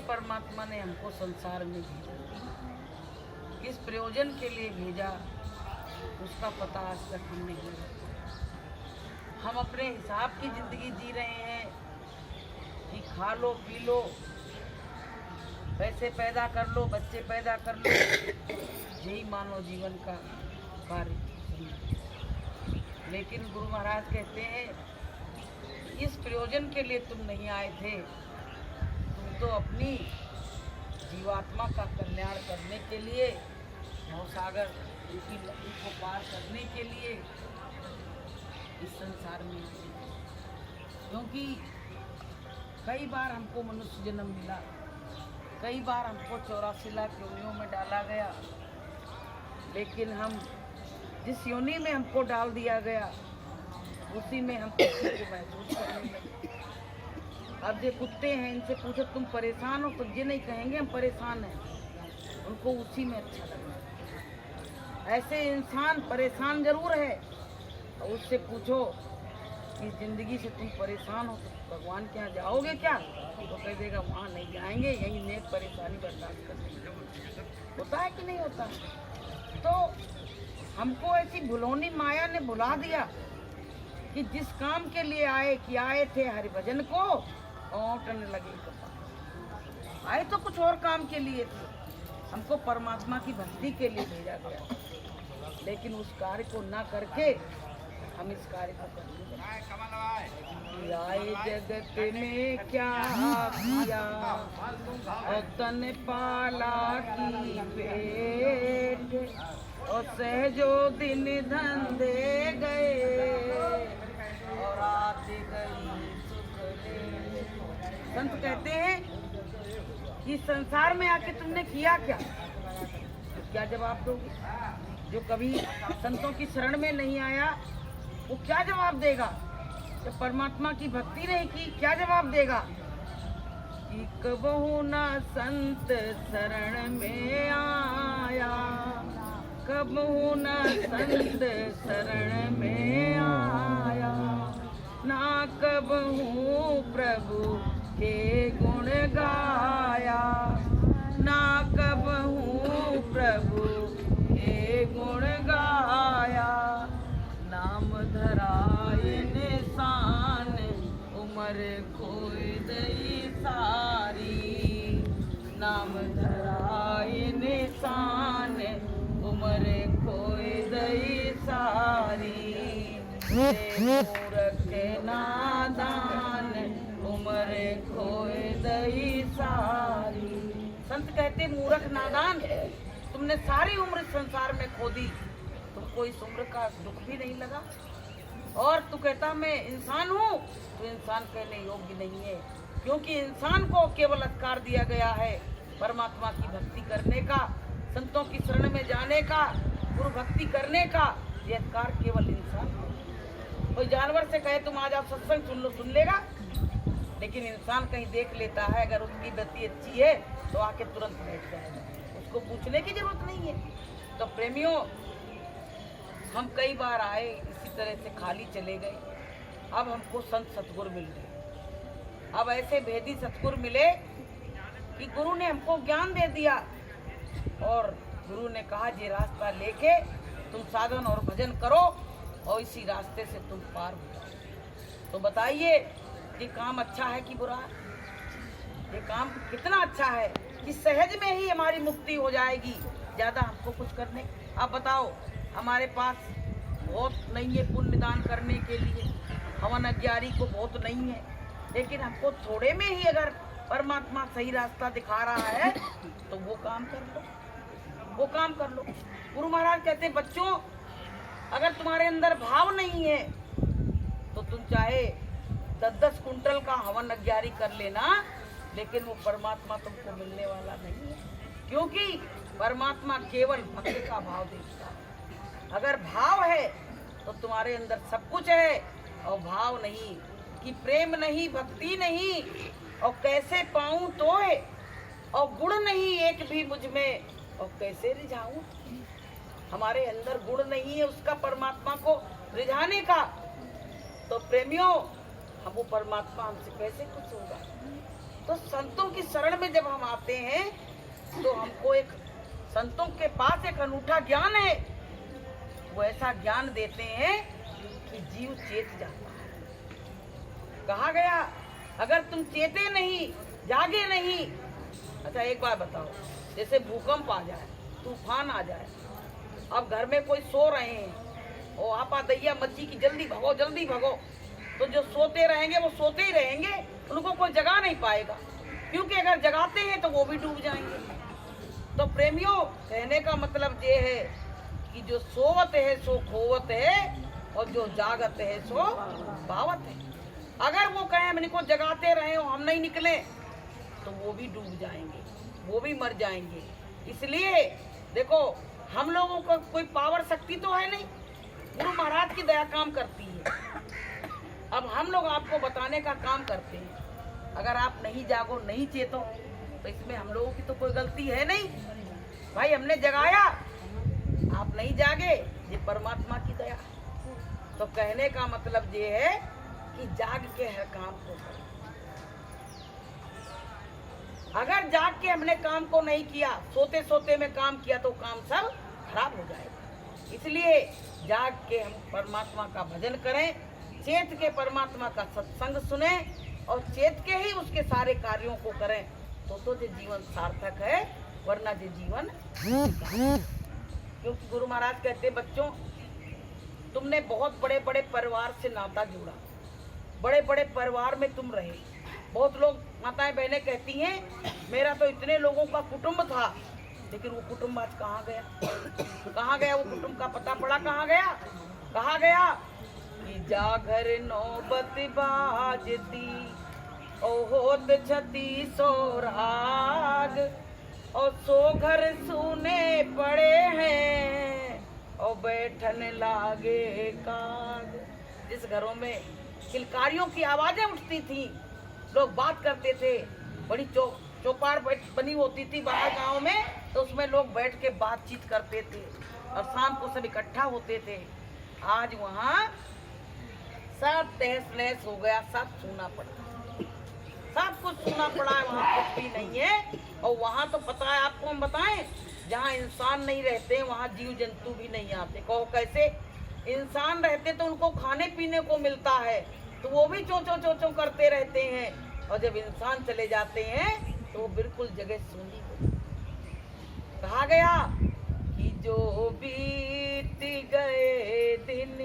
परमात्मा ने हमको संसार में भेजा, किस प्रयोजन के लिए भेजा उसका पता आज तक हम नहीं लगा। हम अपने हिसाब की जिंदगी जी रहे हैं कि खा लो पी लो, पैसे पैदा कर लो, बच्चे पैदा कर लो, यही मानव जीवन का कार्य। लेकिन गुरु महाराज कहते हैं इस प्रयोजन के लिए तुम नहीं आए थे, तुम तो अपनी जीवात्मा का कल्याण करने के लिए, भवसागर की नदी को पार करने के लिए इस संसार में आए। क्योंकि कई बार हमको मनुष्य जन्म मिला, कई बार हमको 84 लाख योनियों में डाला गया, लेकिन हम जिस योनि में हमको डाल दिया गया उसी में हम खुशी को महसूस करने लगे। अब जो कुत्ते हैं इनसे पूछो तुम परेशान हो तो ये नहीं कहेंगे हम परेशान हैं, उनको उसी में अच्छा लगता है। ऐसे इंसान परेशान जरूर है, और उससे पूछो कि जिंदगी से तुम परेशान हो तो भगवान के यहाँ जाओगे क्या, तो कह देगा वहाँ नहीं जाएंगे, यही नेक परेशानी बर्दाश्त करने। होता है कि नहीं होता? तो हमको ऐसी भुलौनी माया ने भुला दिया कि जिस काम के लिए आए थे हरिभजन को, औंटन लगे कपार। आए तो कुछ और काम के लिए थे, हमको परमात्मा की भक्ति के लिए भेजा गया, लेकिन उस कार्य को ना करके हम इस कार्य को करते हैं। आए जगत में क्या किया, और तन पाला की पेट, और सहजो दिन धंधे गए, और आते गई सुख ले। संत कहते हैं कि संसार में आके तुमने किया क्या, क्या जवाब दोगे? जो कभी संतों की शरण में नहीं आया वो क्या जवाब देगा? जब परमात्मा की भक्ति नहीं की क्या जवाब देगा? कि कबहू न संत शरण में आया, कबहू न संत शरण में आया, ना कबहू प्रभु के गुण गाया, ना कबहू प्रभु के गुण गाया। नाम धराए निशान उमर खोई दई सारी, नाम धराए निशान उमर खोई दई सारी, मूर्ख नादान उमर खोई दई सारी। संत कहते मूर्ख नादान, तुमने सारी उम्र संसार में खो दी, तुमको इस उम्र का दुख भी नहीं लगा, और तू कहता मैं इंसान हूँ, तो इंसान कहने योग्य नहीं है, क्योंकि इंसान को केवल अधिकार दिया गया है परमात्मा की भक्ति करने का, संतों की शरण में जाने का, गुरु भक्ति करने का। ये अधिकार केवल इंसान को। कोई जानवर से कहे तुम आज आप सत्संग सुन लो, सुन लेगा, लेकिन इंसान कहीं देख लेता है, अगर उसकी गति अच्छी है तो आके तुरंत बैठ जाएगा, उसको पूछने की जरूरत नहीं है। तो प्रेमियों, हम कई बार आए इसी तरह से खाली चले गए, अब हमको संत सतगुरु मिल गए। अब ऐसे भेदी सतगुरु मिले कि गुरु ने हमको ज्ञान दे दिया, और गुरु ने कहा ये रास्ता लेके तुम साधन और भजन करो, और इसी रास्ते से तुम पार हो जाओ। तो बताइए ये काम अच्छा है कि बुरा? ये काम कितना अच्छा है कि सहज में ही हमारी मुक्ति हो जाएगी, ज़्यादा हमको कुछ करने। आप बताओ, हमारे पास बहुत नहीं है पुण्य दान करने के लिए, हवन अग्यारी को बहुत नहीं है, लेकिन हमको थोड़े में ही अगर परमात्मा सही रास्ता दिखा रहा है तो वो काम कर लो, वो काम कर लो। गुरु महाराज कहते हैं बच्चों, अगर तुम्हारे अंदर भाव नहीं है तो तुम चाहे 10-10 कुंटल का हवन अग्यारी कर लेना, लेकिन वो परमात्मा तुमको मिलने वाला नहीं है, क्योंकि परमात्मा केवल भक्ति का भाव देखता है। अगर भाव है तो तुम्हारे अंदर सब कुछ है, और भाव नहीं कि प्रेम नहीं, भक्ति नहीं, और कैसे पाऊं तो है, और गुण नहीं एक भी मुझ में, और कैसे रिझाऊं। हमारे अंदर गुण नहीं है उसका परमात्मा को रिझाने का, तो प्रेमियों हम वो परमात्मा हमसे कैसे खुश होगा? तो संतों की शरण में जब हम आते हैं तो हमको एक संतों के पास एक अनूठा ज्ञान है, वो ऐसा ज्ञान देते हैं कि जीव चेत जाता है। कहा गया अगर तुम चेते नहीं, जागे नहीं। अच्छा एक बात बताओ, जैसे भूकंप आ जाए, तूफान आ जाए, अब घर में कोई सो रहे हैं और आपा दैया मच्छी की जल्दी भगो जल्दी भगो, तो जो सोते रहेंगे वो सोते ही रहेंगे, उनको कोई जगा नहीं पाएगा, क्योंकि अगर जगाते हैं तो वो भी डूब जाएंगे। तो प्रेमियों, कहने का मतलब ये है कि जो सोवत है सो खोवत है और जो जागत है सो पावत है। अगर वो कहें हम इनको जगाते रहे और हम नहीं निकले तो वो भी डूब जाएंगे, वो भी मर जाएंगे। इसलिए देखो, हम लोगों को कोई पावर शक्ति तो है नहीं, गुरु महाराज की दया काम करती है। अब हम लोग आपको बताने का काम करते हैं। अगर आप नहीं जागो, नहीं चेतो, तो इसमें हम लोगों की तो कोई गलती है नहीं। भाई हमने जगाया, आप नहीं जागे, ये परमात्मा की दया। तो कहने का मतलब ये है कि जाग के हर काम को करो। अगर जाग के हमने काम को नहीं किया, सोते सोते में काम किया, तो काम सब खराब हो जाएगा। इसलिए जाग के हम परमात्मा का भजन करें, चेत के परमात्मा का सत्संग सुने और चेत के ही उसके सारे कार्यों को करें, तो ये जीवन सार्थक है, वरना ये जीवन। क्योंकि गुरु महाराज कहते, बच्चों तुमने बहुत बड़े बड़े परिवार से नाता जोड़ा, बड़े बड़े परिवार में तुम रहे। बहुत लोग माताएं बहनें कहती हैं मेरा तो इतने लोगों का कुटुंब था, लेकिन वो कुटुंब आज कहाँ गया? कहाँ गया वो कुटुंब का पता पड़ा? कहाँ गया? कहाँ गया कि जागर नौबत बाजती ओ होत छती सोराग और सो घर सुने पड़े हैं और बैठन लागे काग। जिस घरों में किलकारियों की आवाजें उठती थी, लोग बात करते थे, बड़ी चौपाड़ बनी होती थी बाहर गांव में, तो उसमें लोग बैठ के बातचीत करते थे और शाम को सब इकट्ठा होते थे। आज वहाँ सब तहस नहस हो गया, सब सुना पड़ा, सब कुछ सुना पड़ा है, वहाँ कुछ भी नहीं है। और वहाँ तो पता है आपको, हम बताएं, जहाँ इंसान नहीं रहते वहाँ जीव जंतु भी नहीं आते। कहो कैसे? इंसान रहते तो उनको खाने पीने को मिलता है, तो वो भी चो चो चो चो करते रहते हैं, और जब इंसान चले जाते हैं तो वो बिल्कुल जगह सुनी हो। कहा गया कि जो बीत गए दिन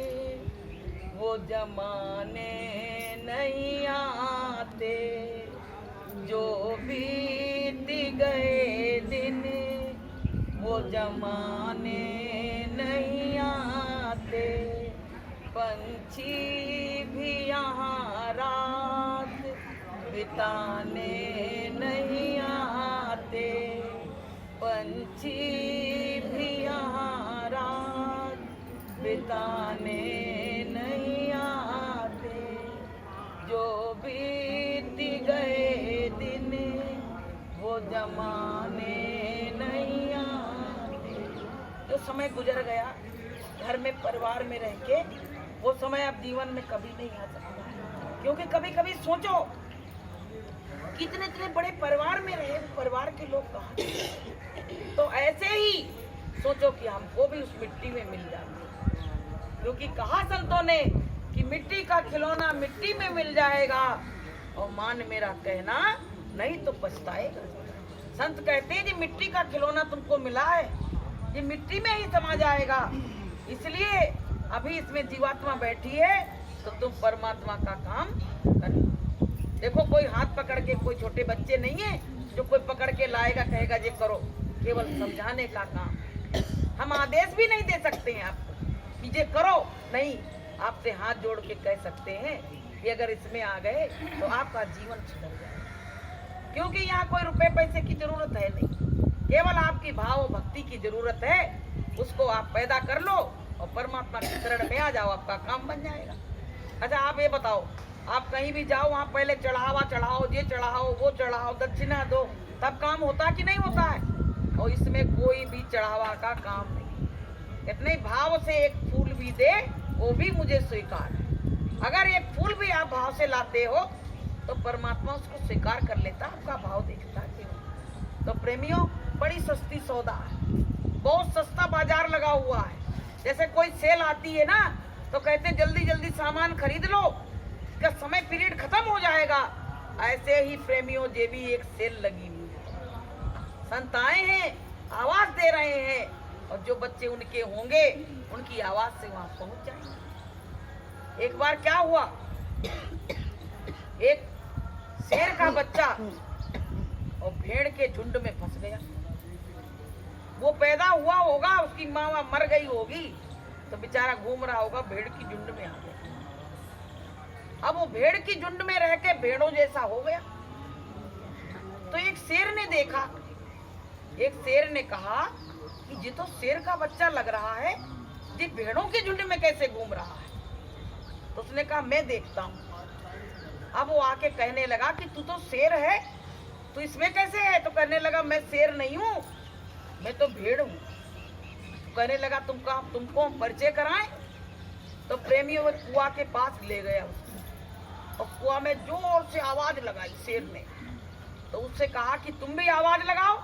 वो जमाने नहीं आते, जो बीत गए दिन वो जमाने नहीं आते, पंछी भी यहाँ रात बिताने नहीं आते, पंछी भी यहाँ रात बिताने नहीं आते, जो बीत गए दिन वो जमाने नहीं आते। जो समय गुजर गया घर में परिवार में रह के, वो समय अब जीवन में कभी नहीं आ सकता। क्योंकि कभी कभी सोचो कितने इतने बड़े परिवार में रहे, परिवार के लोग कहाँ, तो ऐसे ही सोचो कि हमको भी उस मिट्टी में मिल जाते। क्योंकि कहा संतों ने कि मिट्टी का खिलौना मिट्टी में मिल जाएगा, और मान मेरा कहना नहीं तो पछताएगा। संत कहते हैं कि मिट्टी का खिलौना तुमको मिला है, ये मिट्टी में ही समा जाएगा। इसलिए अभी इसमें जीवात्मा बैठी है तो तुम परमात्मा का काम करो। देखो कोई हाथ पकड़ के, कोई छोटे बच्चे नहीं है जो कोई पकड़ के लाएगा कहेगा ये करो, केवल समझाने का काम। हम आदेश भी नहीं दे सकते हैं आपको कि ये करो, नहीं, आपसे हाथ जोड़ के कह सकते हैं कि अगर इसमें आ गए तो आपका जीवन सुधर जाए। क्योंकि यहाँ कोई रुपए पैसे की जरूरत है नहीं, केवल आपकी भाव भक्ति की जरूरत है। उसको आप पैदा कर लो और परमात्मा की शरण में आ जाओ, आपका काम बन जाएगा। अच्छा आप ये बताओ, आप कहीं भी जाओ वहाँ पहले चढ़ावा चढ़ाओ, ये चढ़ाओ वो चढ़ाओ, दक्षिणा दो, तब काम होता कि नहीं होता है? और इसमें कोई भी चढ़ावा का काम नहीं। इतने भाव से एक फूल भी दे वो भी मुझे स्वीकार है। अगर एक फूल भी आप भाव से लाते हो तो परमात्मा उसको स्वीकार कर लेता, आपका भाव देखता क्यों। तो प्रेमियों, बड़ी सस्ती सौदा है, बहुत सस्ता बाजार लगा हुआ है। जैसे कोई सेल आती है ना, तो कहते जल्दी जल्दी सामान खरीद लो, इसका समय पीरियड खत्म हो जाएगा। ऐसे ही प्रेमियों, ये भी एक सेल लगी हुई है। संत आए हैं, आवाज दे रहे हैं, और जो बच्चे उनके होंगे उनकी आवाज से वहां पहुंच जाएंगे। एक बार क्या हुआ, एक शेर का बच्चा और भेड़ के झुंड में फंस गया। वो पैदा हुआ होगा, उसकी माँ मर गई होगी, तो बेचारा घूम रहा होगा, भेड़ की झुंड में आ गया। अब वो भेड़ की झुंड में रह के भेड़ों जैसा हो गया। तो एक शेर ने देखा, एक शेर ने कहा कि ये तो शेर का बच्चा लग रहा है, ये भेड़ों की झुंड में कैसे घूम रहा है। तो उसने कहा मैं देखता हूँ। अब वो आके कहने लगा कि तू तो शेर है, तू इसमें कैसे है। तो कहने लगा मैं शेर नहीं हूँ, मैं तो भेड़ हूँ। तो कहने लगा तुमको हम परिचय कराएं। तो प्रेमियों वो कुआ के पास ले गया उसको, और कुआ में जोर से आवाज लगाई शेर ने। तो उससे कहा कि तुम भी आवाज लगाओ।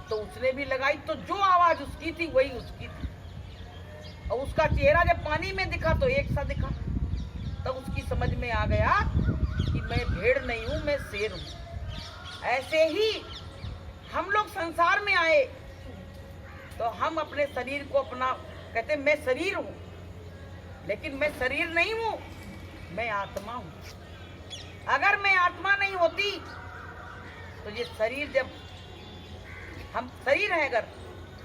तो उसने भी लगाई, तो जो आवाज उसकी थी वही उसकी थी। और उसका चेहरा जब पानी में दिखा तो एक सा दिखा। तब उसकी समझ में आ गया कि मैं भेड़ नहीं हूं, मैं शेर हूं। ऐसे ही हम लोग संसार में आए तो हम अपने शरीर को अपना कहते मैं शरीर हूं, लेकिन मैं शरीर नहीं हूं, मैं आत्मा हूं। अगर मैं आत्मा नहीं होती तो ये शरीर, जब हम शरीर है अगर,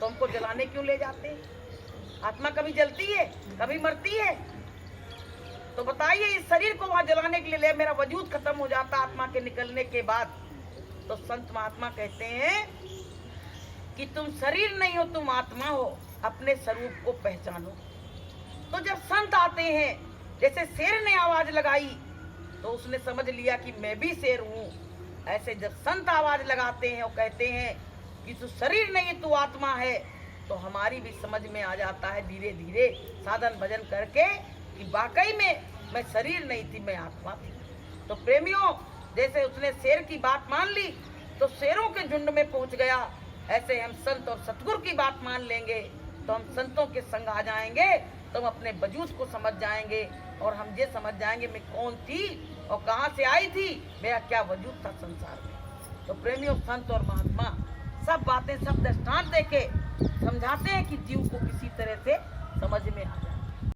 तो हमको जलाने क्यों ले जाते हैं। आत्मा कभी जलती है, कभी मरती है। तो बताइए, इस शरीर को वहां जलाने के लिए मेरा वजूद खत्म हो जाता आत्मा के निकलने के बाद। तो संत महात्मा कहते हैं कि तुम शरीर नहीं हो, तुम आत्मा हो, अपने स्वरूप को पहचानो। तो जब संत आते हैं, जैसे शेर ने आवाज लगाई तो उसने समझ लिया कि मैं भी शेर हूं। ऐसे जब संत आवाज लगाते हैं और कहते हैं कि तू शरीर नहीं तू आत्मा है, तो हमारी भी समझ में आ जाता है धीरे धीरे साधन भजन करके कि वाकई में मैं शरीर नहीं थी, मैं आत्मा थी। तो प्रेमियों, जैसे उसने शेर की बात मान ली तो शेरों के झुंड में पहुंच गया, ऐसे हम संत और सतगुरु की बात मान लेंगे तो हम संतों के संग आ जाएंगे, तो हम अपने वजूद को समझ जाएंगे और हम ये समझ जाएंगे मैं कौन थी और कहाँ से आई थी, मेरा क्या वजूद था संसार में। तो प्रेमियों, संत और महात्मा सब बातें, सब दृष्टांत देके समझाते हैं कि जीव को किसी तरह से समझ में आ जाए।